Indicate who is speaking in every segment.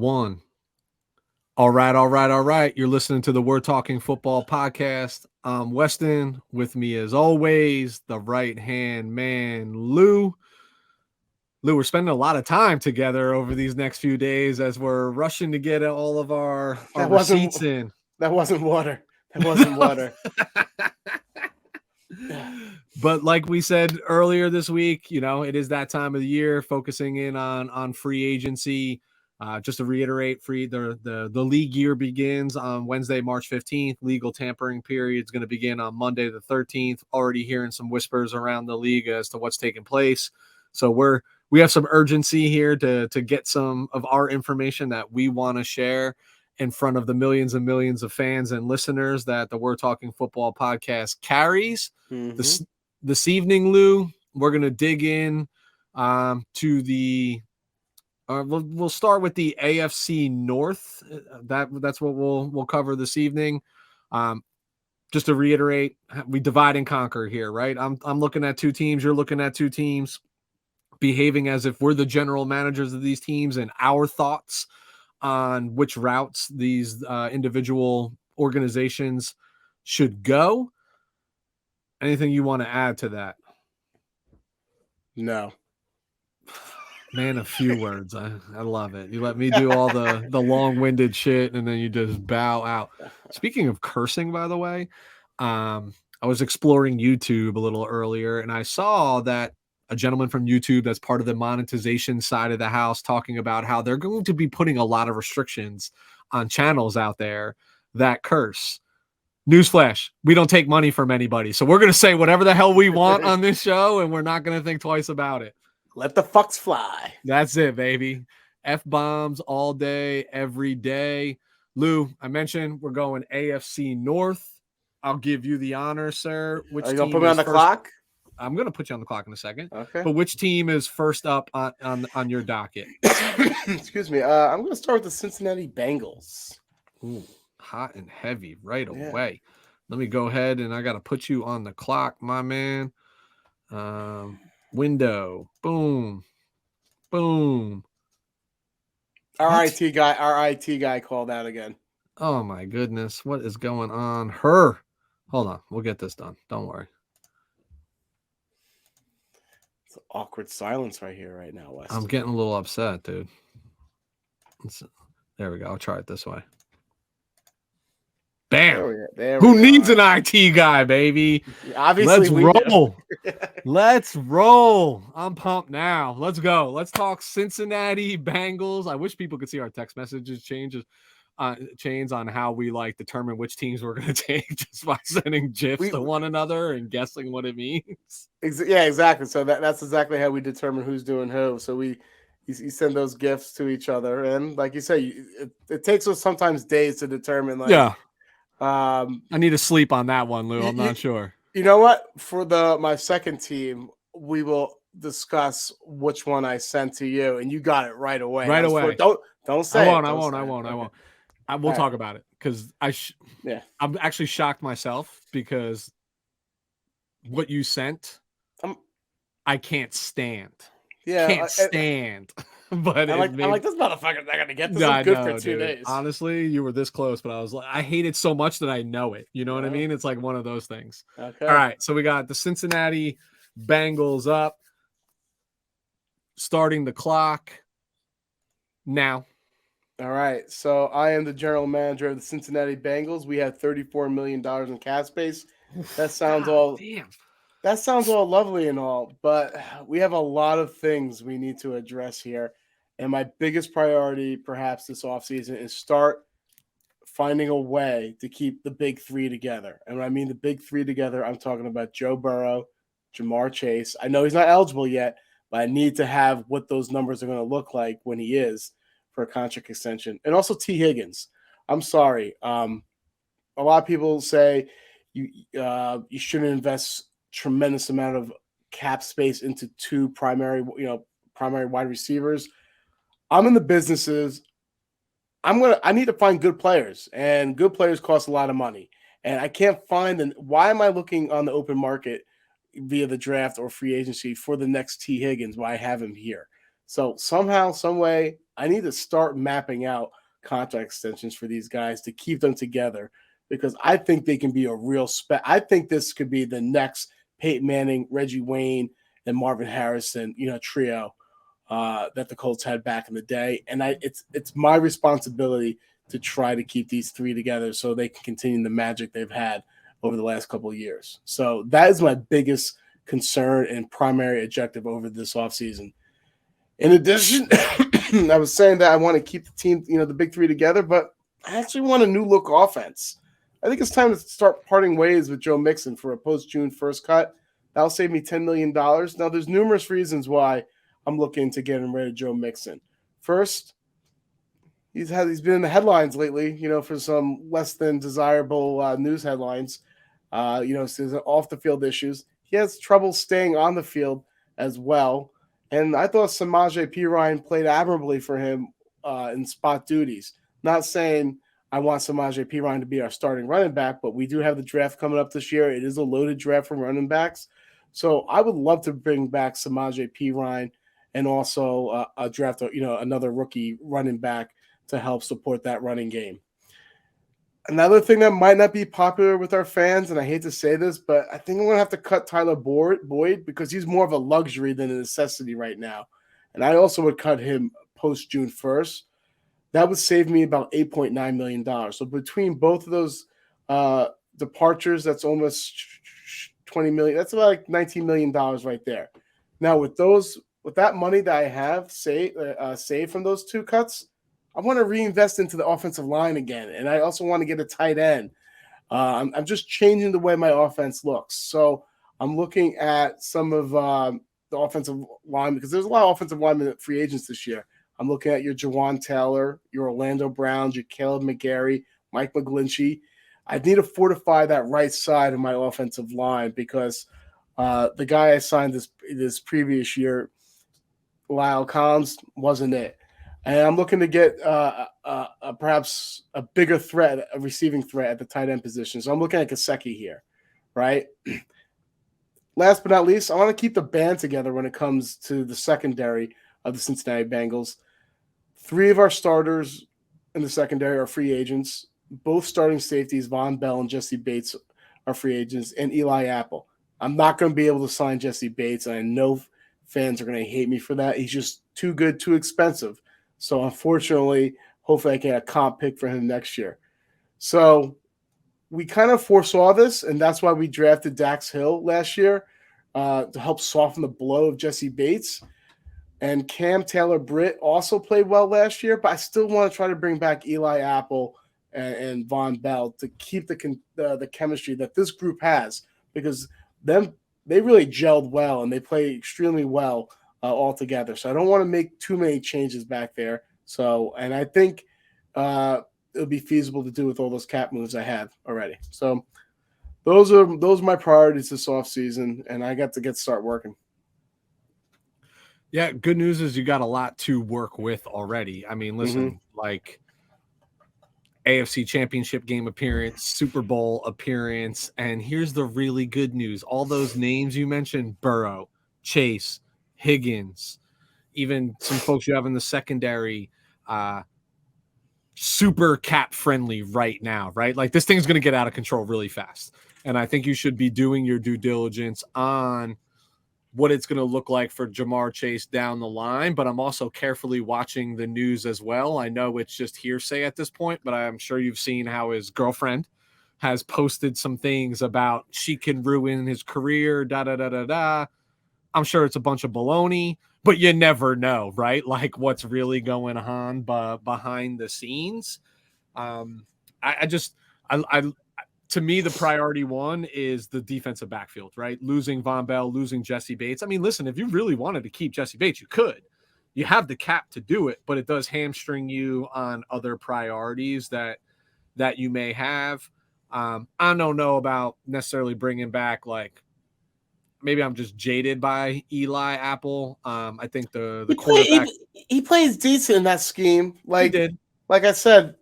Speaker 1: one. All right. You're listening to the We're Talking Football podcast. I'm Weston. With me, as always, the right-hand man, Lou. Lou, we're spending a lot of time together over these next few days as we're rushing to get all of our receipts in.
Speaker 2: That wasn't water.
Speaker 1: But like we said earlier this week, it is that time of the year, focusing in on free agency. Just to reiterate, the league year begins on Wednesday, March 15th. Legal tampering period is going to begin on Monday the 13th. Already hearing some whispers around the league as to what's taking place. So we have some urgency here to get some of our information that we want to share in front of the millions and millions of fans and listeners that the We're Talking Football podcast carries.
Speaker 2: Mm-hmm.
Speaker 1: This evening, Lou, we're going to dig in to the we'll start with the AFC North. That's what we'll cover this evening. Just to reiterate, we divide and conquer here, right? I'm looking at two teams. You're looking at two teams, behaving as if we're the general managers of these teams, and our thoughts on which routes these individual organizations should go. Anything you want to add to that?
Speaker 2: No.
Speaker 1: Man, a few words. I love it. You let me do all the long-winded shit, and then you just bow out. Speaking of cursing, by the way, I was exploring YouTube a little earlier, and I saw that a gentleman from YouTube that's part of the monetization side of the house talking about how they're going to be putting a lot of restrictions on channels out there that curse. Newsflash, we don't take money from anybody. So we're going to say whatever the hell we want on this show, and we're not going to think twice about it.
Speaker 2: Let the fucks fly.
Speaker 1: That's it, baby. F-bombs all day, every day. Lou, I mentioned we're going AFC North. I'll give you the honor, sir.
Speaker 2: Are you going to put me on the clock?
Speaker 1: I'm going to put you on the clock in a second.
Speaker 2: Okay.
Speaker 1: But which team is first up on your docket?
Speaker 2: Excuse me. I'm going to start with the Cincinnati Bengals.
Speaker 1: Ooh, hot and heavy right away. Let me go ahead, and I got to put you on the clock, my man. Window. Boom.
Speaker 2: RIT guy called out again.
Speaker 1: Oh, my goodness. What is going on? Hold on. We'll get this done. Don't worry.
Speaker 2: It's an awkward silence right here, right now, Wes.
Speaker 1: I'm getting a little upset, dude. There we go. I'll try it this way. Bam. Who needs an IT guy, baby?
Speaker 2: Obviously,
Speaker 1: let's roll. Let's roll. I'm pumped now. Let's go. Let's talk Cincinnati Bengals. I wish people could see our text messages chains on how we determine which teams we're going to take just by sending GIFs to one another and guessing what it means.
Speaker 2: Yeah, exactly. So that's exactly how we determine who's doing who. So you send those GIFs to each other, and like you say, it takes us sometimes days to determine.
Speaker 1: I need to sleep on that one, Lou. I'm not sure.
Speaker 2: You know what? For my second team, we will discuss which one I sent to you, and you got it right away. Don't say
Speaker 1: I won't. We'll talk about it because I'm actually shocked myself because what you sent, I can't stand.
Speaker 2: Yeah,
Speaker 1: can't stand. But
Speaker 2: I'm like this motherfucker's not gonna get this. I'm good for 2 days.
Speaker 1: Honestly, you were this close, but I hate it so much that I know it. You know what I mean? It's like one of those things.
Speaker 2: Okay.
Speaker 1: All right, so we got the Cincinnati Bengals up, starting the clock now.
Speaker 2: All right, so I am the general manager of the Cincinnati Bengals. We have $34 million in cap space. That sounds That sounds all lovely and all, but we have a lot of things we need to address here. And my biggest priority, perhaps this offseason, is start finding a way to keep the big three together. And when I mean the big three together, I'm talking about Joe Burrow, Jamar Chase. I know he's not eligible yet, but I need to have what those numbers are going to look like when he is for a contract extension. And also T. Higgins. I'm sorry. A lot of people say you shouldn't invest tremendous amount of cap space into two primary wide receivers. I'm in the businesses. I need to find good players, and good players cost a lot of money. And I can't find them. Why am I looking on the open market via the draft or free agency for the next T. Higgins while I have him here? So somehow, some way, I need to start mapping out contract extensions for these guys to keep them together because I think they can be a real I think this could be the next Peyton Manning, Reggie Wayne, and Marvin Harrison, trio that the Colts had back in the day. And it's my responsibility to try to keep these three together so they can continue the magic they've had over the last couple of years. So that is my biggest concern and primary objective over this offseason. In addition, I was saying that I want to keep the team, the big three together, but I actually want a new look offense. I think it's time to start parting ways with Joe Mixon for a post-June 1st cut. That'll save me $10 million. Now, there's numerous reasons why I'm looking to get rid of Joe Mixon. First, he's been in the headlines lately, for some less than desirable news headlines. So off the field issues. He has trouble staying on the field as well. And I thought Samaje Perine played admirably for him in spot duties. Not saying I want Samaje Perine to be our starting running back, but we do have the draft coming up this year. It is a loaded draft for running backs. So I would love to bring back Samaje Perine and also a draft, another rookie running back to help support that running game. Another thing that might not be popular with our fans, and I hate to say this, but I think I'm going to have to cut Tyler Boyd because he's more of a luxury than a necessity right now. And I also would cut him post June 1st. That would save me about $8.9 million. So between both of those departures, that's almost $20 million. That's about like $19 million right there. Now with that money that I have saved from those two cuts, I want to reinvest into the offensive line again, and I also want to get a tight end. I'm just changing the way my offense looks. So I'm looking at some of the offensive line because there's a lot of offensive linemen free agents this year. I'm looking at your Jawan Taylor, your Orlando Browns, your Caleb McGarry, Mike McGlinchey. I need to fortify that right side of my offensive line because the guy I signed this previous year, Lyle Collins, wasn't it. And I'm looking to get perhaps a bigger threat, a receiving threat at the tight end position. So I'm looking at Gesicki here, right? Last but not least, I want to keep the band together when it comes to the secondary of the Cincinnati Bengals. 3 of our starters in the secondary are free agents. Both starting safeties, Von Bell and Jesse Bates, are free agents, and Eli Apple. I'm not going to be able to sign Jesse Bates, and I know fans are going to hate me for that. He's just too good, too expensive. So unfortunately, hopefully I can get a comp pick for him next year. So we kind of foresaw this, and that's why we drafted Dax Hill last year to help soften the blow of Jesse Bates. And Cam Taylor-Britt also played well last year, but I still want to try to bring back Eli Apple and Von Bell to keep the chemistry that this group has because they really gelled well and they play extremely well all together. So I don't want to make too many changes back there. So, and I think it'll be feasible to do with all those cap moves I have already. So those are my priorities this offseason, and I got to start working.
Speaker 1: Yeah, good news is you got a lot to work with already. I mean, listen, like AFC Championship game appearance, Super Bowl appearance, and here's the really good news. All those names you mentioned, Burrow, Chase, Higgins, even some folks you have in the secondary, super cap friendly right now, right? Like this thing's going to get out of control really fast. And I think you should be doing your due diligence on what it's going to look like for Jamar Chase down the line, but I'm also carefully watching the news as well. I know it's just hearsay at this point, but I'm sure you've seen how his girlfriend has posted some things about she can ruin his career, da-da-da-da-da. I'm sure it's a bunch of baloney, but you never know, right? Like what's really going on behind the scenes. To me, the priority one is the defensive backfield, right? Losing Von Bell, losing Jesse Bates. I mean, listen, if you really wanted to keep Jesse Bates, you could. You have the cap to do it, but it does hamstring you on other priorities that you may have. I don't know about necessarily bringing back, like, maybe I'm just jaded by Eli Apple. I think the quarterback.
Speaker 2: He plays decent in that scheme. Like,
Speaker 1: he did.
Speaker 2: Like I said,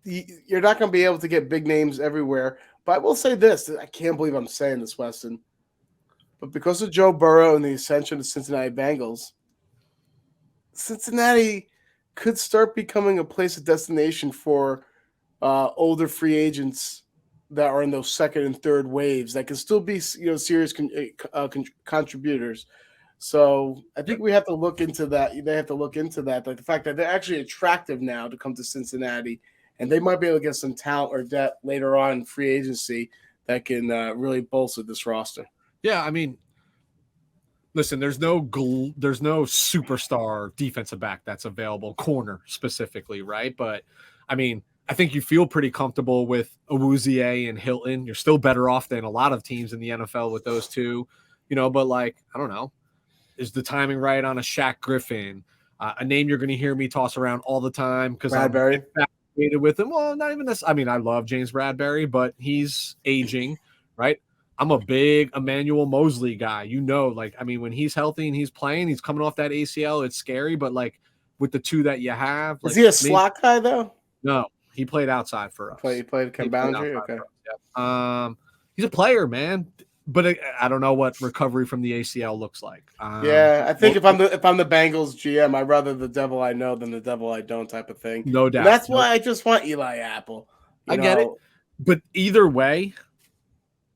Speaker 2: you're not going to be able to get big names everywhere. But I will say this. I can't believe I'm saying this, Weston. But because of Joe Burrow and the ascension of the Cincinnati Bengals, Cincinnati could start becoming a place of destination for older free agents that are in those second and third waves that can still be, serious contributors. So I think we have to look into that. They have to look into that, like the fact that they're actually attractive now to come to Cincinnati, and they might be able to get some talent or depth later on in free agency that can really bolster this roster.
Speaker 1: Yeah, I mean, listen, there's no superstar defensive back that's available, corner specifically, right? But I mean, I think you feel pretty comfortable with Awuzie and Hilton. You're still better off than a lot of teams in the NFL with those two, but like, I don't know, is the timing right on a Shaq Griffin, a name you're going to hear me toss around all the time because I'm infatuated with him. Well, not even this. I mean, I love James Bradbury, but he's aging, right? I'm a big Emmanuel Mosley guy. Like, I mean, when he's healthy and he's playing, he's coming off that ACL. It's scary, but like with the two that you have,
Speaker 2: is he a slot guy though?
Speaker 1: No, he played outside for us.
Speaker 2: He played boundary. Okay.
Speaker 1: He's a player, man. But I don't know what recovery from the ACL looks like.
Speaker 2: Yeah, I think if I'm the Bengals GM, I'd rather the devil I know than the devil I don't type of thing.
Speaker 1: No doubt.
Speaker 2: And that's why I just want Eli Apple.
Speaker 1: I get it. But either way,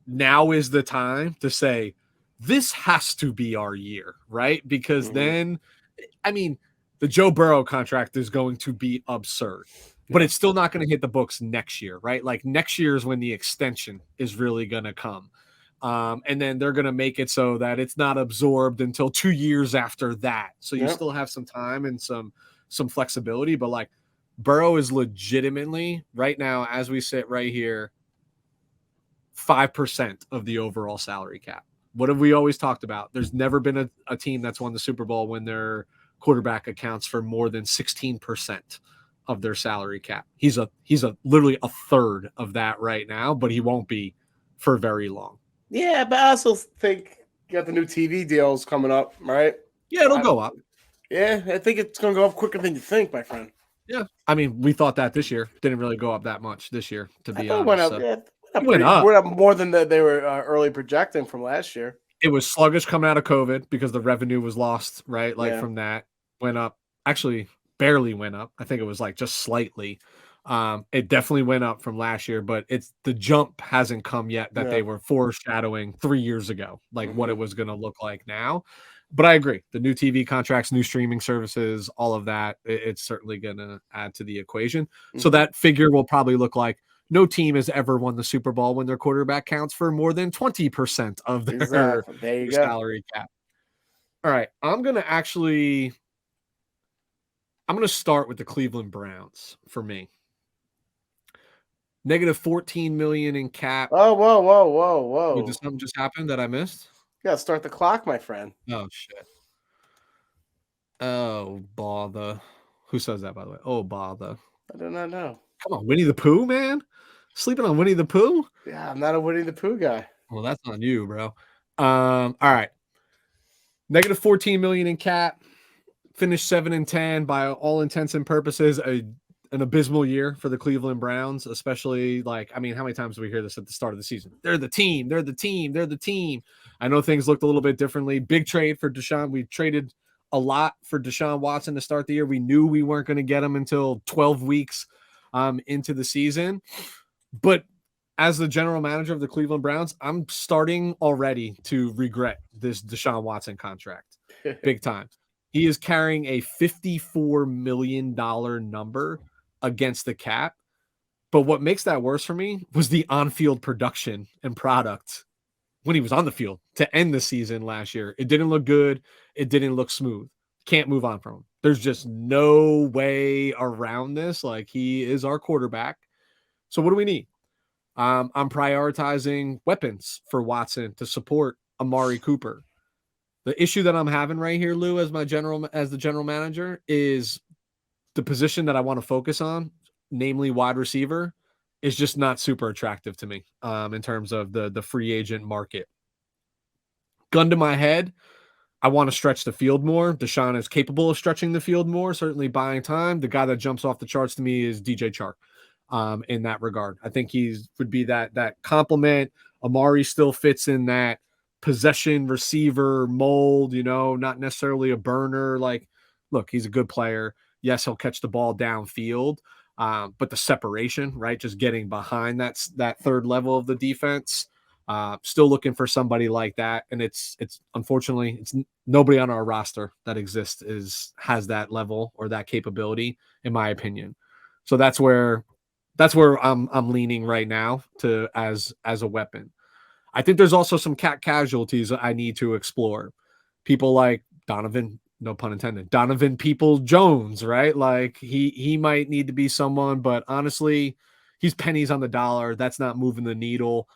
Speaker 1: now is the time to say, this has to be our year, right? Because then, I mean, the Joe Burrow contract is going to be absurd, but it's still not going to hit the books next year, right? Like next year is when the extension is really going to come. And then they're going to make it so that it's not absorbed until 2 years after that. So you still have some time and some flexibility, but like Burrow is legitimately right now, as we sit right here, 5% of the overall salary cap. What have we always talked about? There's never been a team that's won the Super Bowl when their quarterback accounts for more than 16% of their salary cap. He's literally a third of that right now, but he won't be for very long.
Speaker 2: Yeah, but I also think you got the new TV deals coming up, right?
Speaker 1: Yeah, it'll go up.
Speaker 2: Yeah, I think it's going to go up quicker than you think, my friend.
Speaker 1: Yeah, I mean, we thought that this year. Didn't really go up that much this year, to be honest.
Speaker 2: It went up more than they were early projecting from last year.
Speaker 1: It was sluggish coming out of COVID because the revenue was lost, right? Like from that, went up. Actually, barely went up. I think it was like just slightly. It definitely went up from last year, but the jump hasn't come yet that they were foreshadowing 3 years ago, like what it was going to look like now. But I agree. The new TV contracts, new streaming services, all of that, it's certainly going to add to the equation. So that figure will probably look like no team has ever won the Super Bowl when their quarterback counts for more than 20% of their salary cap. All right. I'm going to start with the Cleveland Browns for me. Negative $14 million in cap.
Speaker 2: Oh, whoa.
Speaker 1: Did something just happen that I missed?
Speaker 2: You got to start the clock, my friend.
Speaker 1: Oh, shit. Oh, bother. Who says that, by the way? Oh, bother.
Speaker 2: I do not know.
Speaker 1: Come on, Winnie the Pooh, man. Sleeping on Winnie the Pooh?
Speaker 2: Yeah, I'm not a Winnie the Pooh guy.
Speaker 1: Well, that's on you, bro. All right. Negative $14 million in cap. Finished 7-10 by all intents and purposes. An abysmal year for the Cleveland Browns, especially like, I mean, how many times do we hear this at the start of the season? They're the team. They're the team. They're the team. I know things looked a little bit differently. Big trade for Deshaun. We traded a lot for Deshaun Watson to start the year. We knew we weren't going to get him until 12 weeks into the season. But as the general manager of the Cleveland Browns, I'm starting already to regret this Deshaun Watson contract big time. He is carrying a $54 million number against the cap. But what makes that worse for me was the on-field production and product when he was on the field to end the season last year. It didn't look good. It didn't look smooth. Can't move on from him. There's just no way around this. Like, he is our quarterback. So what do we need? I'm prioritizing weapons for Watson to support Amari Cooper. The issue that I'm having right here, Lou, as the general manager, is the position that I want to focus on, namely wide receiver, is just not super attractive to me in terms of the free agent market. Gun to my head, I want to stretch the field more. Deshaun is capable of stretching the field more, certainly buying time. The guy that jumps off the charts to me is DJ Chark in that regard. I think he would be that complement. Amari still fits in that possession receiver mold, not necessarily a burner. Like, look, he's a good player. Yes, he'll catch the ball downfield, but the separation, right, just getting behind that third level of the defense. Still looking for somebody like that, and it's unfortunately it's nobody on our roster that exists has that level or that capability, in my opinion. So that's where I'm leaning right now to as a weapon. I think there's also some cat casualties I need to explore. People like Donovan, no pun intended, Donovan People Jones, right? Like he might need to be someone, but honestly, he's pennies on the dollar. That's not moving the needle.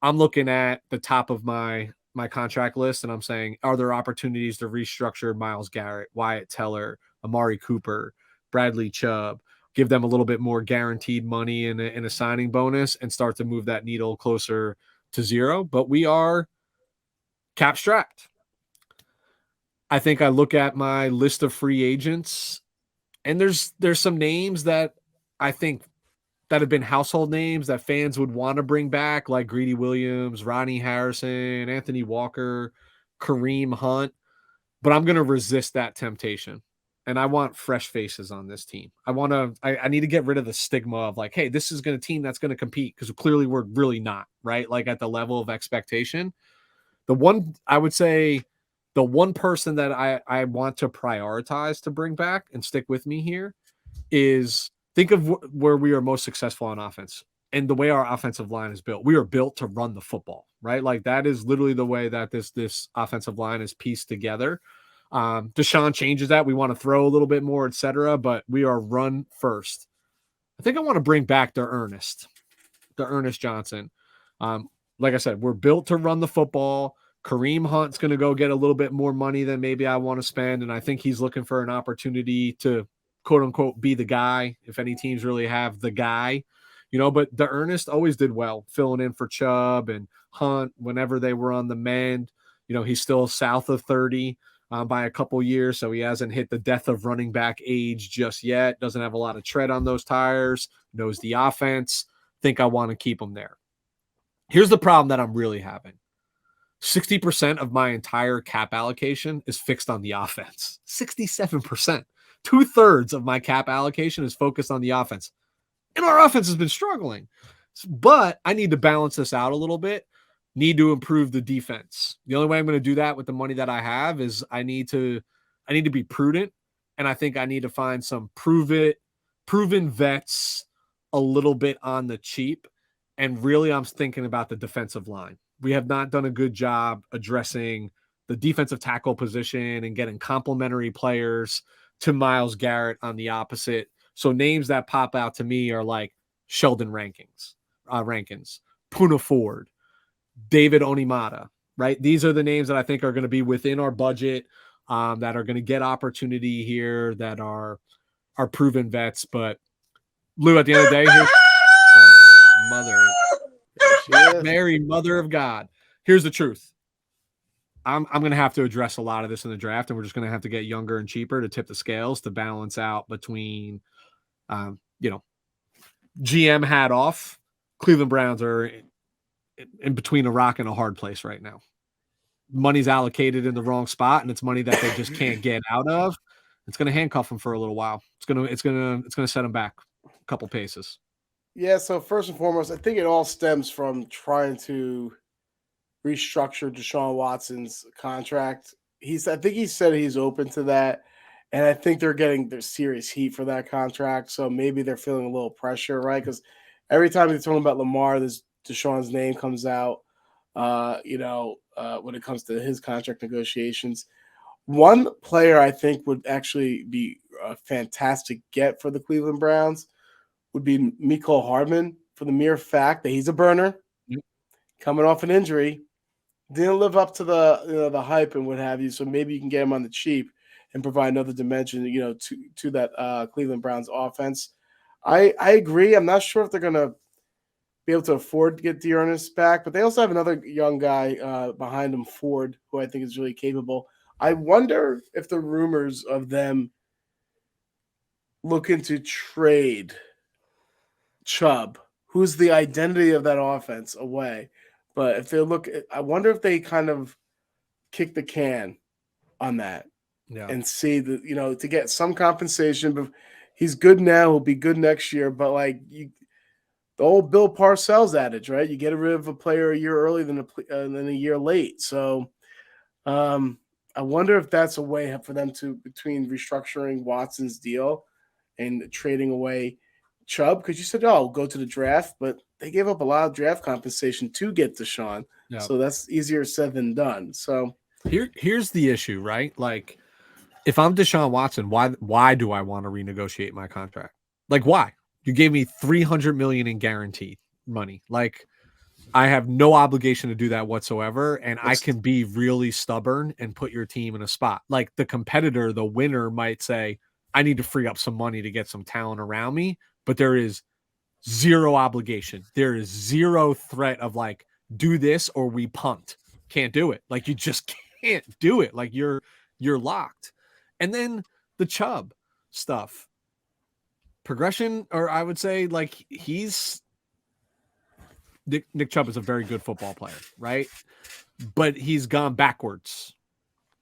Speaker 1: I'm looking at the top of my contract list and I'm saying, are there opportunities to restructure Myles Garrett, Wyatt Teller, Amari Cooper, Bradley Chubb, give them a little bit more guaranteed money and a signing bonus and start to move that needle closer to zero? But we are cap strapped. I think I look at my list of free agents and there's some names that I think that have been household names that fans would want to bring back, like Greedy Williams, Ronnie Harrison, Anthony Walker, Kareem Hunt. But I'm going to resist that temptation. And I want fresh faces on this team. I need to get rid of the stigma of like, hey, this is going to team that's going to compete, because clearly we're really not, right? Like at the level of expectation. I would say the one person that I want to prioritize to bring back and stick with me here is think of where we are most successful on offense and the way our offensive line is built. We are built to run the football, right? Like that is literally the way that this offensive line is pieced together. Deshaun changes that. We want to throw a little bit more, etc., but we are run first. I think I want to bring back the Ernest Johnson. Like I said, we're built to run the football. Kareem Hunt's going to go get a little bit more money than maybe I want to spend, and I think he's looking for an opportunity to quote unquote be the guy, if any teams really have the guy, but the Ernest always did well filling in for Chubb and Hunt whenever they were on the mend. He's still south of 30 by a couple years, so he hasn't hit the death of running back age just yet. Doesn't have a lot of tread on those tires, knows the offense. Think I want to keep him there. Here's the problem that I'm really having. 60% of my entire cap allocation is fixed on the offense. 67%. 2/3 of my cap allocation is focused on the offense. And our offense has been struggling. But I need to balance this out a little bit. Need to improve the defense. The only way I'm going to do that with the money that I have is I need to be prudent. And I think I need to find some proven vets a little bit on the cheap. And really, I'm thinking about the defensive line. We have not done a good job addressing the defensive tackle position and getting complementary players to Myles Garrett on the opposite. So names that pop out to me are like Sheldon Rankins, Puna Ford, David Onimata, right? These are the names that I think are going to be within our budget, that are going to get opportunity here, that are proven vets. But Lou, at the end of the day, here's Mary, Mother of God. Here's the truth. I'm going to have to address a lot of this in the draft, and we're just going to have to get younger and cheaper to tip the scales to balance out between, GM hat off. Cleveland Browns are in between a rock and a hard place right now. Money's allocated in the wrong spot, and it's money that they just can't get out of. It's going to handcuff them for a little while. It's going to set them back a couple paces.
Speaker 2: Yeah. So first and foremost, I think it all stems from trying to restructure Deshaun Watson's contract. I think he said he's open to that. And I think they're getting their serious heat for that contract. So maybe they're feeling a little pressure, right? Because every time they're talking about Lamar, this Deshaun's name comes out, when it comes to his contract negotiations. One player I think would actually be a fantastic get for the Cleveland Browns would be Mecole Hardman, for the mere fact that he's a burner, coming off an injury, didn't live up to the hype and what have you. So maybe you can get him on the cheap and provide another dimension, to that Cleveland Browns offense. I agree. I'm not sure if they're going to be able to afford to get D'Ernest back, but they also have another young guy behind him, Ford, who I think is really capable. I wonder if the rumors of them looking to trade Chubb, who's the identity of that offense, away. But if they I wonder if they kind of kick the can on that. and see that, to get some compensation. But he's good now; he'll be good next year. But like the old Bill Parcells adage, right? You get rid of a player a year early than a year late. So I wonder if that's a way for them to, between restructuring Watson's deal and trading away Chubb, because you said, "Oh, go to the draft," but they gave up a lot of draft compensation to get Deshaun, so that's easier said than done. So
Speaker 1: here's the issue, right? Like, if I'm Deshaun Watson, why do I want to renegotiate my contract? Like, why? You gave me $300 million in guaranteed money. Like, I have no obligation to do that whatsoever, and I can be really stubborn and put your team in a spot. Like, the competitor, the winner, might say, I need to free up some money to get some talent around me, but there is zero obligation. There is zero threat of like, do this or we punt. Can't do it. Like, you just can't do it. Like, you're locked. And then the Chubb stuff. Progression, or I would say, like, Nick Chubb is a very good football player, right? But he's gone backwards.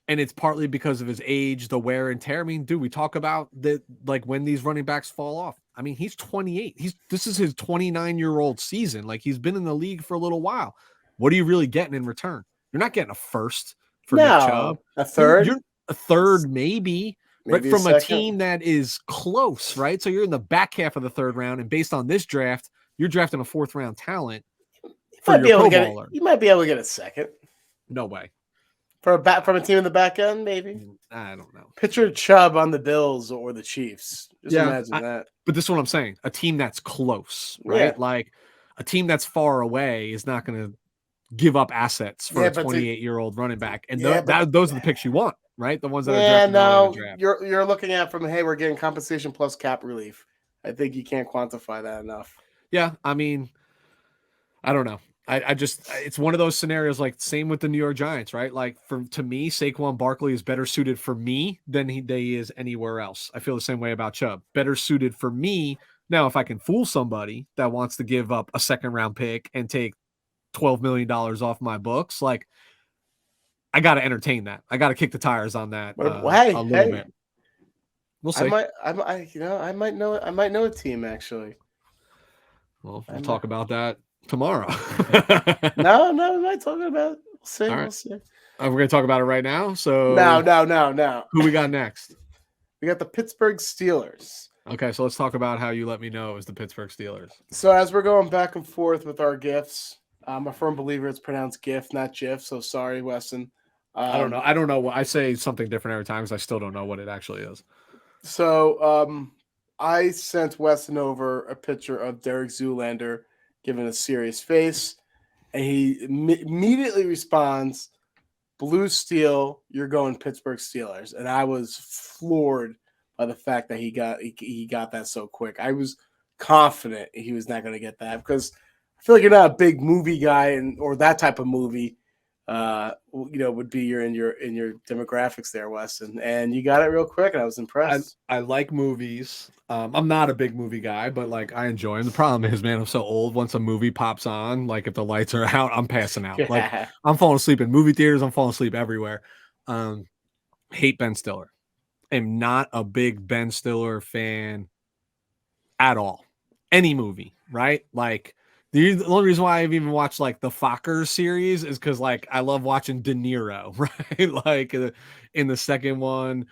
Speaker 1: And it's partly because of his age, the wear and tear. I mean, dude, we talk about that, like, when these running backs fall off. I mean, he's 28. This is his 29-year-old season. Like, he's been in the league for a little while. What are you really getting in return? You're not getting a first for Nick Chubb.
Speaker 2: A third?
Speaker 1: You're a third, maybe right, from a team that is close, right? So you're in the back half of the third round, and based on this draft, you're drafting a fourth round talent for your Pro Bowler.
Speaker 2: You might be able to get a second.
Speaker 1: No way.
Speaker 2: From a team in the back end, maybe.
Speaker 1: I don't know.
Speaker 2: Picture Chubb on the Bills or the Chiefs. Just imagine that.
Speaker 1: But this is what I'm saying. A team that's close, right? Yeah. Like, a team that's far away is not going to give up assets for a 28-year-old running back. And those are the picks you want, right? The ones that are drafted.
Speaker 2: You're looking at from, hey, we're getting compensation plus cap relief. I think you can't quantify that enough.
Speaker 1: Yeah, I mean, I don't know. I just, it's one of those scenarios, like, same with the New York Giants, right? Like, to me, Saquon Barkley is better suited for me than he is anywhere else. I feel the same way about Chubb. Better suited for me. Now, if I can fool somebody that wants to give up a second-round pick and take $12 million off my books, like, I got to entertain that. I got to kick the tires on that a little bit. We'll see.
Speaker 2: I might know a team, actually.
Speaker 1: Well, we'll talk about that tomorrow.
Speaker 2: No, we might talk about it. We'll see.
Speaker 1: Right.
Speaker 2: We'll see.
Speaker 1: We're going to talk about it right now. So
Speaker 2: no.
Speaker 1: Who we got next?
Speaker 2: We got the Pittsburgh Steelers.
Speaker 1: Okay, so let's talk about how you let me know it was the Pittsburgh Steelers.
Speaker 2: So as we're going back and forth with our gifts, I'm a firm believer it's pronounced GIF, not GIF. So sorry, Weston.
Speaker 1: I don't know. I don't know. I say something different every time because I still don't know what it actually is.
Speaker 2: So I sent Weston over a picture of Derek Zoolander giving a serious face, and he immediately responds, "Blue Steel, you're going Pittsburgh Steelers." And I was floored by the fact that he got that so quick. I was confident he was not going to get that because I feel like you're not a big movie guy or that type of movie. Would be in your demographics there, Weston, and you got it real quick, and I was impressed.
Speaker 1: I like movies. I'm not a big movie guy, but like I enjoy them. The problem is, man, I'm so old. Once a movie pops on, like if the lights are out, I'm passing out. Like I'm falling asleep in movie theaters. I'm falling asleep everywhere. Hate Ben Stiller. Am not a big Ben Stiller fan at all. Any movie, right? Like. The only reason why I've even watched like the Fokker series is because like I love watching De Niro, right? Like in the second one,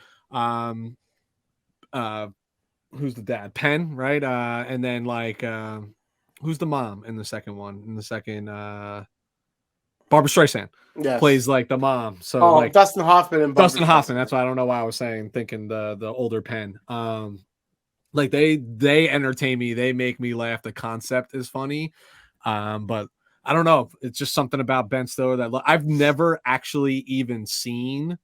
Speaker 1: who's the dad? Penn, right? And then like who's the mom in the second one? In the second, Barbara Streisand plays like the mom. So like
Speaker 2: Dustin Hoffman and
Speaker 1: Dustin Hoffman. That's why I don't know why I was thinking the older Penn. Like they entertain me. They make me laugh. The concept is funny. But I don't know. It's just something about Ben Stiller that I've never actually even seen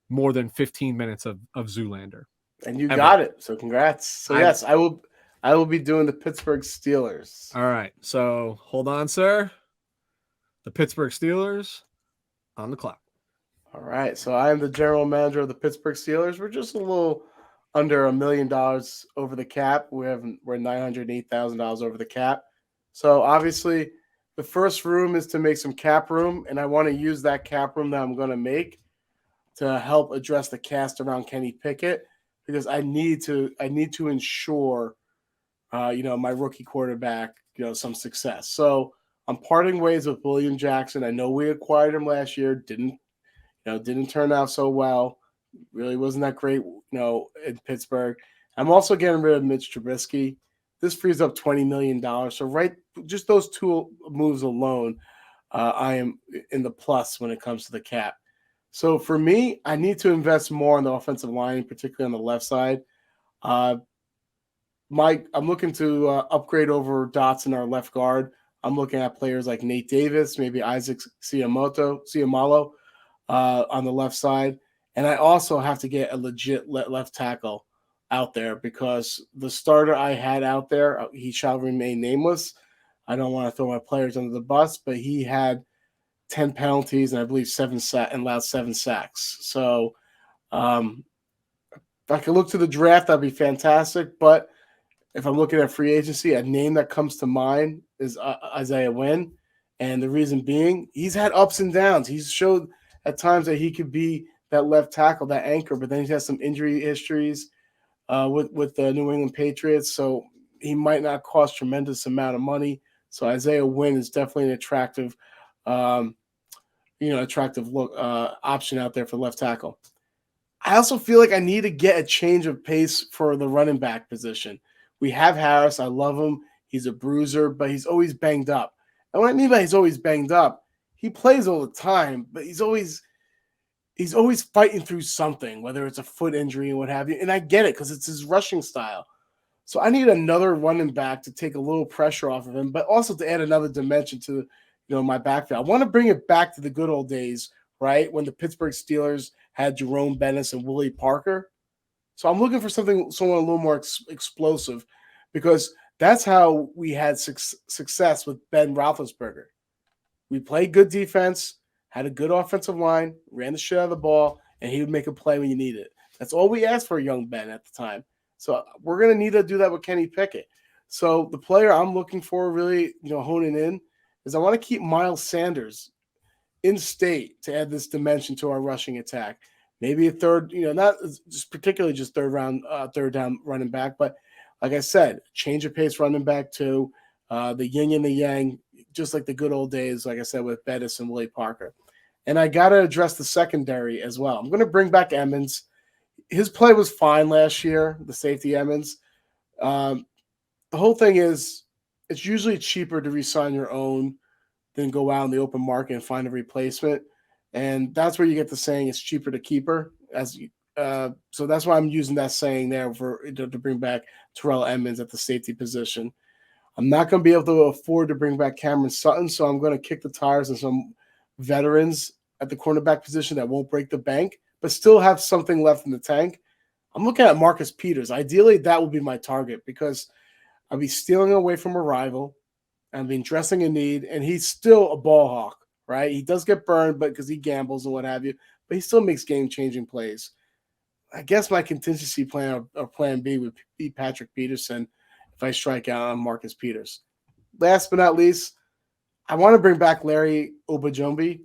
Speaker 1: more than 15 minutes of Zoolander.
Speaker 2: And you got it. So congrats. So yes, I will be doing the Pittsburgh Steelers.
Speaker 1: All right. So hold on, sir. The Pittsburgh Steelers on the clock.
Speaker 2: All right. So I am the general manager of the Pittsburgh Steelers. We're just a little under $1 million over the cap. We're $908,000 over the cap. So obviously the first room is to make some cap room, and I want to use that cap room that I'm going to make to help address the cast around Kenny Pickett because I need to ensure my rookie quarterback, some success. So I'm parting ways with William Jackson. I know we acquired him last year, didn't turn out so well. Really wasn't that great, in Pittsburgh. I'm also getting rid of Mitch Trubisky. This frees up $20 million. So just those two moves alone, I am in the plus when it comes to the cap. So for me, I need to invest more on the offensive line, particularly on the left side. I'm looking to upgrade over Dotson, our left guard. I'm looking at players like Nate Davis, maybe Isaac Siamalo on the left side. And I also have to get a legit left tackle out there because the starter I had out there, he shall remain nameless. I don't want to throw my players under the bus, but he had 10 penalties and I believe allowed 7 sacks. So if I could look to the draft, that'd be fantastic. But if I'm looking at free agency, a name that comes to mind is Isaiah Wynn. And the reason being, he's had ups and downs. He's showed at times that he could be that left tackle, that anchor, but then he has some injury histories with the New England Patriots. So he might not cost tremendous amount of money. So Isaiah Wynn is definitely an attractive look option out there for left tackle. I also feel like I need to get a change of pace for the running back position. We have Harris. I love him. He's a bruiser, but he's always banged up. And what I mean by he's always banged up, he plays all the time, but he's always fighting through something, whether it's a foot injury and what have you. And I get it because it's his rushing style. So I need another running back to take a little pressure off of him, but also to add another dimension to my backfield. I want to bring it back to the good old days, right, when the Pittsburgh Steelers had Jerome Bettis and Willie Parker. So I'm looking for someone a little more explosive because that's how we had success with Ben Roethlisberger. We played good defense, had a good offensive line, ran the shit out of the ball, and he would make a play when you need it. That's all we asked for young Ben at the time. So we're going to need to do that with Kenny Pickett. So the player I'm looking for really, honing in is I want to keep Miles Sanders in state to add this dimension to our rushing attack. Maybe a third, not just particularly just third down running back, but like I said, change of pace running back to the yin and the yang, just like the good old days, like I said, with Bettis and Willie Parker. And I got to address the secondary as well. I'm going to bring back Emmons. His play was fine last year, the safety Emmons. The whole thing is it's usually cheaper to re-sign your own than go out in the open market and find a replacement. And that's where you get the saying it's cheaper to keep her. So that's why I'm using that saying there to bring back Terrell Emmons at the safety position. I'm not going to be able to afford to bring back Cameron Sutton, so I'm going to kick the tires on some veterans at the cornerback position that won't break the bank, but still have something left in the tank. I'm looking at Marcus Peters. Ideally, that would be my target because I'll be stealing away from a rival. I've been dressing a need, and he's still a ball hawk, right? He does get burned, but because he gambles and what have you, but he still makes game-changing plays. I guess my contingency plan or plan B would be Patrick Peterson if I strike out on Marcus Peters. Last but not least, I want to bring back Larry Obajombi.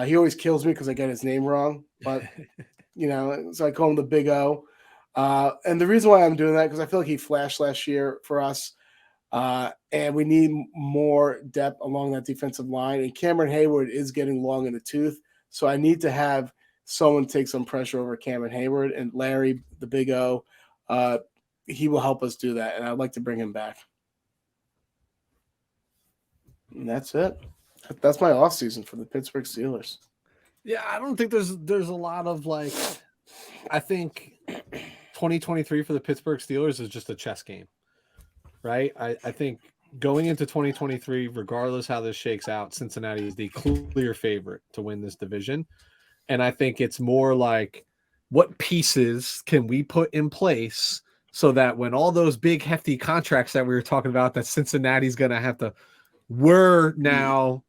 Speaker 2: He always kills me because I get his name wrong, but so I call him the Big O. And the reason why I'm doing that because I feel like he flashed last year for us, and we need more depth along that defensive line. And Cameron Hayward is getting long in the tooth, so I need to have someone take some pressure over Cameron Hayward, and Larry, the Big O, he will help us do that, and I'd like to bring him back. And that's it. That's my offseason for the Pittsburgh Steelers.
Speaker 1: Yeah, I don't think there's a lot of I think 2023 for the Pittsburgh Steelers is just a chess game, right? I think going into 2023, regardless how this shakes out, Cincinnati is the clear favorite to win this division. And I think it's more like what pieces can we put in place so that when all those big hefty contracts that we were talking about that Cincinnati's going to have to now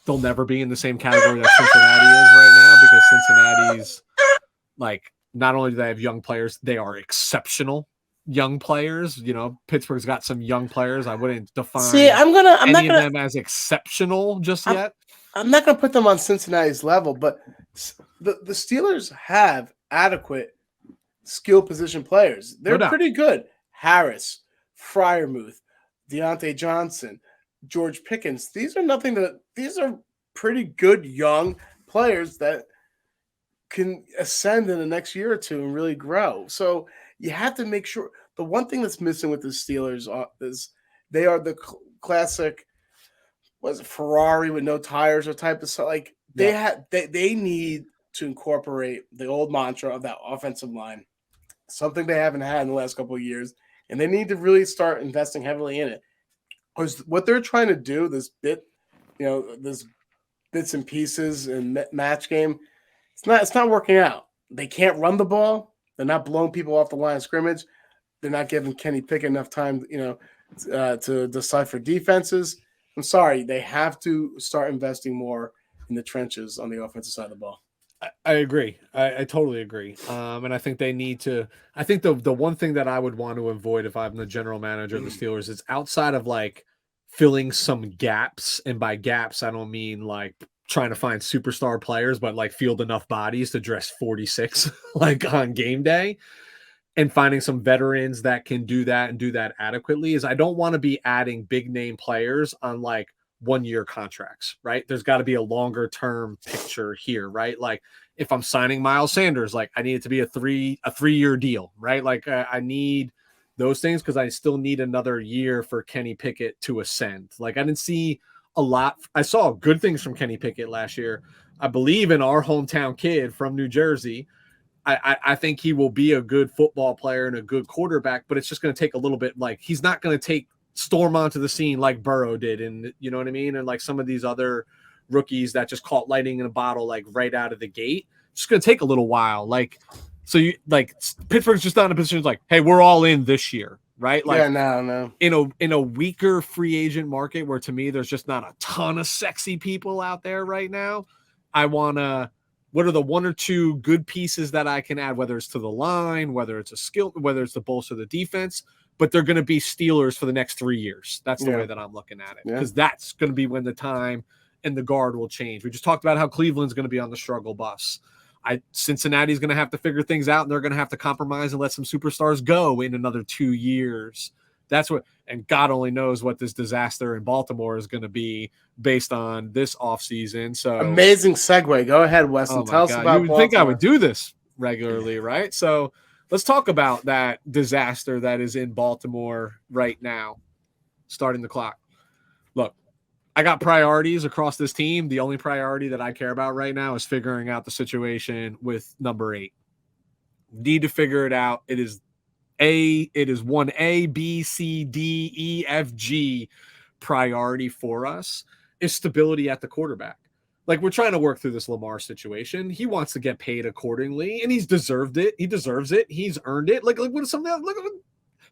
Speaker 1: they'll never be in the same category that Cincinnati is right now because Cincinnati's not only do they have young players, they are exceptional young players. Pittsburgh's got some young players. I wouldn't define any of them as exceptional just yet.
Speaker 2: I'm not going to put them on Cincinnati's level, but the Steelers have adequate skill position players. They're pretty good. Harris, Fryermuth, Deontay Johnson, George Pickens. These are pretty good young players that can ascend in the next year or two and really grow. So you have to make sure. The one thing that's missing with the Steelers is they are the classic, was it Ferrari with no tires or type of stuff. Like they need to incorporate the old mantra of that offensive line, something they haven't had in the last couple of years, and they need to really start investing heavily in it. Because what they're trying to do, this bits and pieces and match game, it's not working out. They can't run the ball. They're not blowing people off the line of scrimmage. They're not giving Kenny Pickett enough time, to decipher defenses. I'm sorry, they have to start investing more in the trenches on the offensive side of the ball.
Speaker 1: I agree. I totally agree. And I think they need to. I think the one thing that I would want to avoid if I'm the general manager of the Steelers is outside of like filling some gaps, and by gaps I don't mean like trying to find superstar players, but like field enough bodies to dress 46 like on game day, and finding some veterans that can do that and do that adequately. Is I don't want to be adding big name players on like 1-year contracts, right? There's got to be a longer term picture here, right? Like if I'm signing Miles Sanders, like I need it to be a 3-year deal, right? Like I need those things because I still need another year for Kenny Pickett to ascend. Like I didn't see a lot. I saw good things from Kenny Pickett last year. I believe in our hometown kid from New Jersey. I think he will be a good football player and a good quarterback, but it's just going to take a little bit. Like he's not going to storm onto the scene like Burrow did, and you know what I mean, and like some of these other rookies that just caught lightning in a bottle like right out of the gate. It's going to take a little while. Like so, you like Pittsburgh's just not in a position like, hey, we're all in this year, right? Like
Speaker 2: no.
Speaker 1: In a weaker free agent market where to me there's just not a ton of sexy people out there right now. I want to. What are the 1 or 2 good pieces that I can add, whether it's to the line, whether it's a skill, whether it's the bolster of the defense, but they're going to be Steelers for the next 3 years. That's the way that I'm looking at it, because that's going to be when the time and the guard will change. We just talked about how Cleveland's going to be on the struggle bus. Cincinnati's going to have to figure things out, and they're going to have to compromise and let some superstars go in another 2 years. That's what, and God only knows what this disaster in Baltimore is going to be based on this offseason. So
Speaker 2: amazing segue. Go ahead, Weston. Tell us about
Speaker 1: you would Baltimore. Think I would do this regularly, right? So let's talk about that disaster that is in Baltimore right now, starting the clock. Look, I got priorities across this team. The only priority that I care about right now is figuring out the situation with number 8. Need to figure it out. It is 1A, B, C, D, E, F, G priority for us is stability at the quarterback. Like we're trying to work through this Lamar situation. He wants to get paid accordingly, and he's deserved it. He deserves it. He's earned it. Like what is something? Look,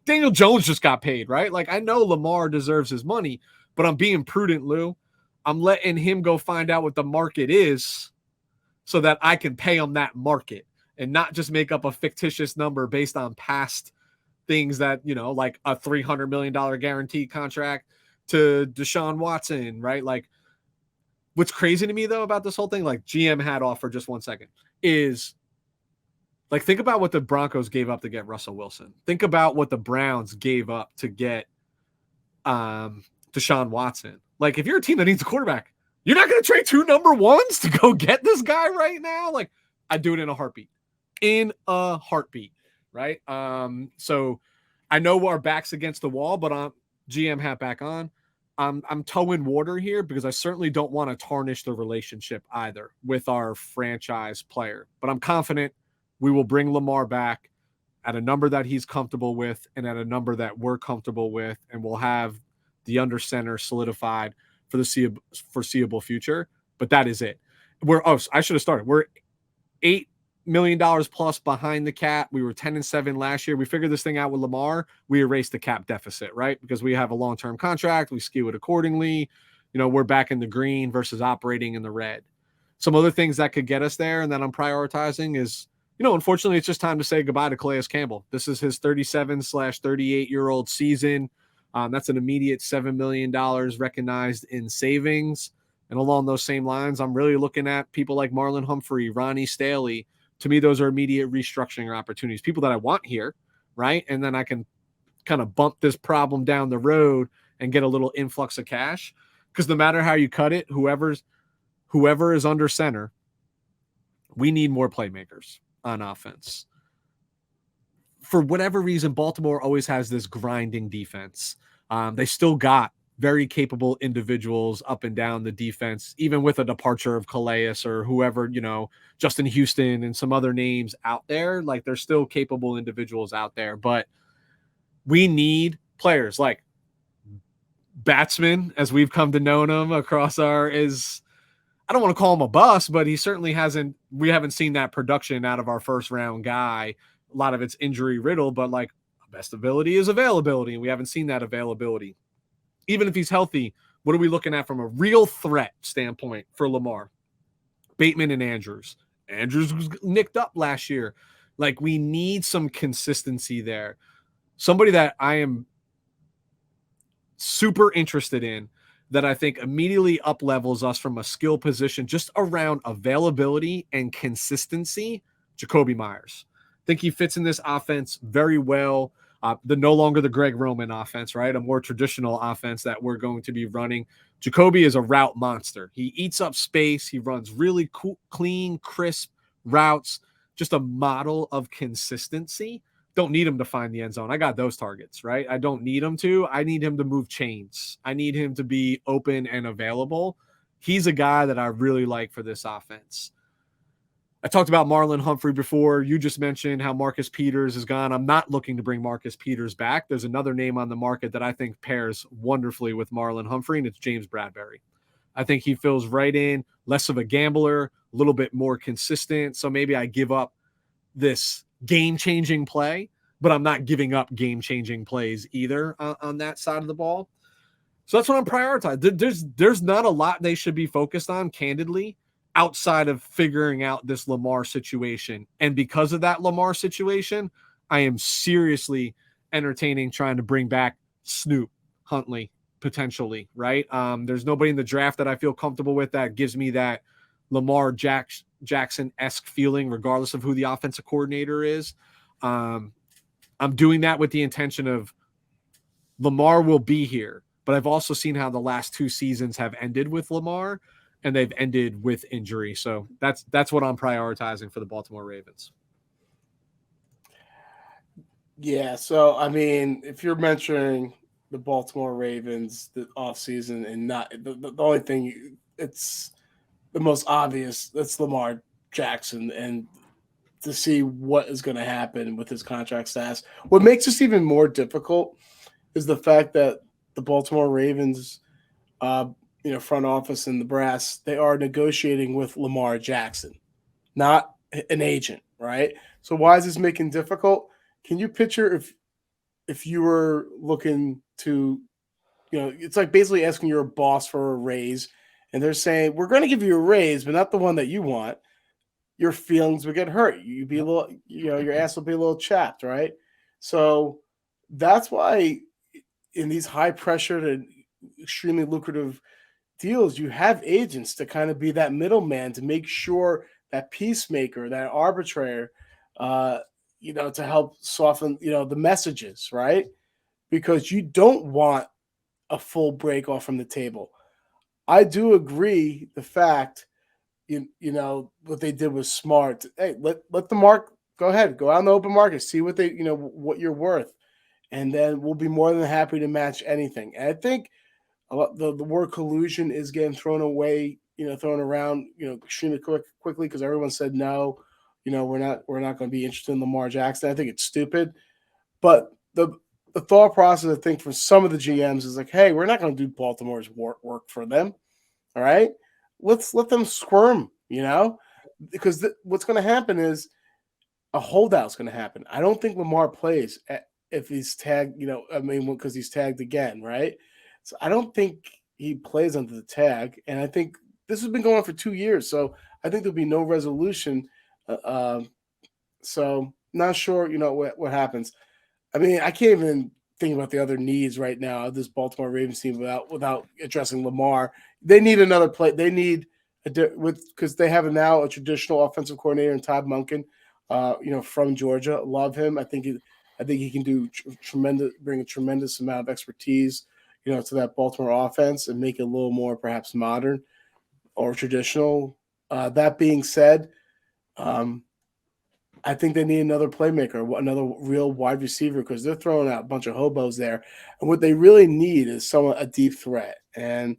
Speaker 1: Daniel Jones just got paid, right? Like I know Lamar deserves his money, but I'm being prudent, Lou. I'm letting him go find out what the market is, so that I can pay him that market and not just make up a fictitious number based on past things that, like a $300 million guaranteed contract to Deshaun Watson, right? Like what's crazy to me though about this whole thing, like GM hat off for just 1 second, is like, think about what the Broncos gave up to get Russell Wilson. Think about what the Browns gave up to get Deshaun Watson. Like if you're a team that needs a quarterback, you're not going to trade 2 number 1s to go get this guy right now. Like I'd do it in a heartbeat, right? So I know our back's against the wall, but I'm GM hat back on. I'm towing water here because I certainly don't want to tarnish the relationship either with our franchise player. But I'm confident we will bring Lamar back at a number that he's comfortable with and at a number that we're comfortable with, and we'll have the under center solidified for the foreseeable future. But that is it. I should have started. We're $8 million plus behind the cap. We were 10-7 last year. We figured this thing out with Lamar. We erased the cap deficit, right? Because we have a long-term contract. We skew it accordingly. We're back in the green versus operating in the red. Some other things that could get us there and that I'm prioritizing is, unfortunately, it's just time to say goodbye to Calais Campbell. This is his 37/38-year-old season. That's an immediate $7 million recognized in savings. And along those same lines, I'm really looking at people like Marlon Humphrey, Ronnie Staley. To me, those are immediate restructuring opportunities, people that I want here, right? And then I can kind of bump this problem down the road and get a little influx of cash. Because no matter how you cut it, whoever is under center, we need more playmakers on offense. For whatever reason, Baltimore always has this grinding defense. They still got very capable individuals up and down the defense, even with a departure of Calais or whoever, Justin Houston and some other names out there. Like, there's still capable individuals out there, but we need players like Batsman, as we've come to know him across I don't want to call him a bust, but he certainly we haven't seen that production out of our first round guy. A lot of it's injury riddled, but like, best ability is availability, and we haven't seen that availability. Even if he's healthy, what are we looking at from a real threat standpoint for Lamar? Bateman and Andrews. Andrews was nicked up last year. Like, we need some consistency there. Somebody that I am super interested in, that I think immediately up levels us from a skill position just around availability and consistency, Jacoby Myers. I think he fits in this offense very well. No longer the Greg Roman offense, right? A more traditional offense that we're going to be running. Jacoby is a route monster. He eats up space. He runs really cool, clean, crisp routes. Just a model of consistency. Don't need him to find the end zone. I got those targets, right? I don't need him to. I need him to move chains. I need him to be open and available. He's a guy that I really like for this offense. I talked about Marlon Humphrey before. You just mentioned how Marcus Peters is gone. I'm not looking to bring Marcus Peters back. There's another name on the market that I think pairs wonderfully with Marlon Humphrey, and it's James Bradbury. I think he fills right in, less of a gambler, a little bit more consistent. So maybe I give up this game-changing play, but I'm not giving up game-changing plays either on that side of the ball. So that's what I'm prioritizing. There's not a lot they should be focused on, candidly, outside of figuring out this Lamar situation. And because of that Lamar situation, I am seriously entertaining trying to bring back Snoop Huntley, potentially, right? There's nobody in the draft that I feel comfortable with that gives me that Lamar Jackson-esque feeling, regardless of who the offensive coordinator is. I'm doing that with the intention of Lamar will be here, but I've also seen how the last two seasons have ended with Lamar, and they've ended with injury. So that's what I'm prioritizing for the Baltimore Ravens.
Speaker 2: Yeah, so I mean, if you're mentioning the Baltimore Ravens the offseason and not the only thing, it's the most obvious, that's Lamar Jackson, and to see what is going to happen with his contract status. What makes this even more difficult is the fact that the Baltimore Ravens, front office and the brass, they are negotiating with Lamar Jackson, not an agent, right? So why is this making difficult? Can you picture if you were looking to, it's like basically asking your boss for a raise, and they're saying, we're going to give you a raise, but not the one that you want. Your feelings would get hurt. You'd be a little, your ass will be a little chapped, right? So that's why in these high pressured and extremely lucrative deals, you have agents to kind of be that middleman to make sure that peacemaker, that arbitrator, to help soften, the messages, right? Because you don't want a full break off from the table. I do agree the fact, what they did was smart. Hey, let the mark go ahead, go out in the open market, see what what you're worth, and then we'll be more than happy to match anything. And I think the word collusion is getting thrown away, thrown around, extremely quickly because everyone said no. We're not going to be interested in Lamar Jackson. I think it's stupid, but the thought process, I think, for some of the GMs is like, hey, we're not going to do Baltimore's work for them. All right, let's let them squirm, because what's going to happen is a holdout's going to happen. I don't think Lamar plays if he's tagged, because he's tagged again, right? So I don't think he plays under the tag, and I think this has been going on for 2 years, so I think there'll be no resolution. So not sure, what happens. I mean, I can't even thinking about the other needs right now of this Baltimore Ravens team without addressing Lamar. They need another play. They need because they have now a traditional offensive coordinator in Todd Monken, from Georgia. Love him. I think he can do bring a tremendous amount of expertise, to that Baltimore offense and make it a little more perhaps modern or traditional. That being said, I think they need another playmaker, another real wide receiver, because they're throwing out a bunch of hobos there. And what they really need is a deep threat. And,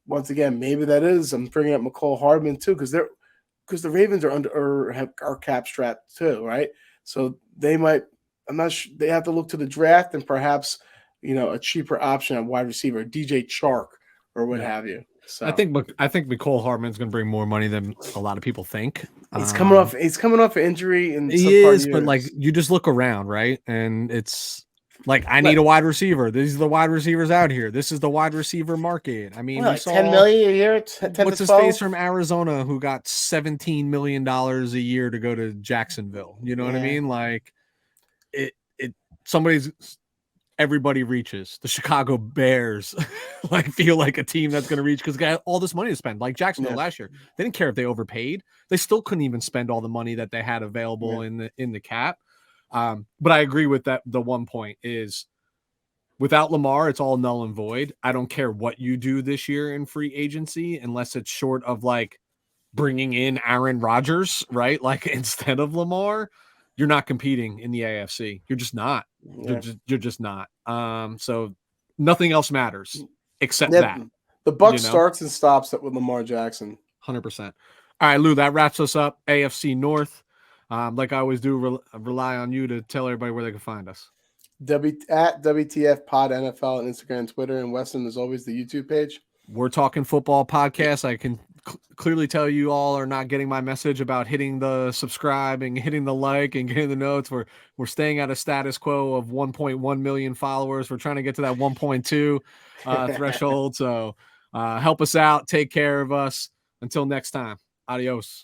Speaker 2: once again, maybe that is, I'm bringing up McCole Hardman too, because the Ravens are cap strapped too, right? So they might, I'm not sure, they have to look to the draft and perhaps, a cheaper option at wide receiver, DJ Chark or what have you. So
Speaker 1: I think McCole Hardman's going to bring more money than a lot of people think.
Speaker 2: He's coming off an injury, and
Speaker 1: he is, but like you just look around, right? And it's like I need a wide receiver. These are the wide receivers out here. This is the wide receiver market. I mean,
Speaker 2: like $10 million a year. 10
Speaker 1: what's his face from Arizona who got $17 million a year to go to Jacksonville? You know what I mean? Like everybody reaches. The Chicago Bears feel like a team that's going to reach because they got all this money to spend. Like Jacksonville last year, they didn't care if they overpaid. They still couldn't even spend all the money that they had available in the cap. But I agree with that. The one point is without Lamar, it's all null and void. I don't care what you do this year in free agency unless it's short of like bringing in Aaron Rodgers, right? Like instead of Lamar. You're not competing in the AFC. You're just not. You're just not. So nothing else matters except that.
Speaker 2: The buck starts and stops with Lamar Jackson.
Speaker 1: 100%. All right, Lou, that wraps us up. AFC North. Like I always do, rely on you to tell everybody where they can find us.
Speaker 2: At WTF Pod NFL on Instagram and Twitter, and Weston is always the YouTube page.
Speaker 1: We're Talking Football podcast. I can clearly tell you all are not getting my message about hitting the subscribe and hitting the like and getting the notes. We're staying at a status quo of 1.1 million followers. We're trying to get to that 1.2 threshold. So help us out. Take care of us. Until next time. Adios.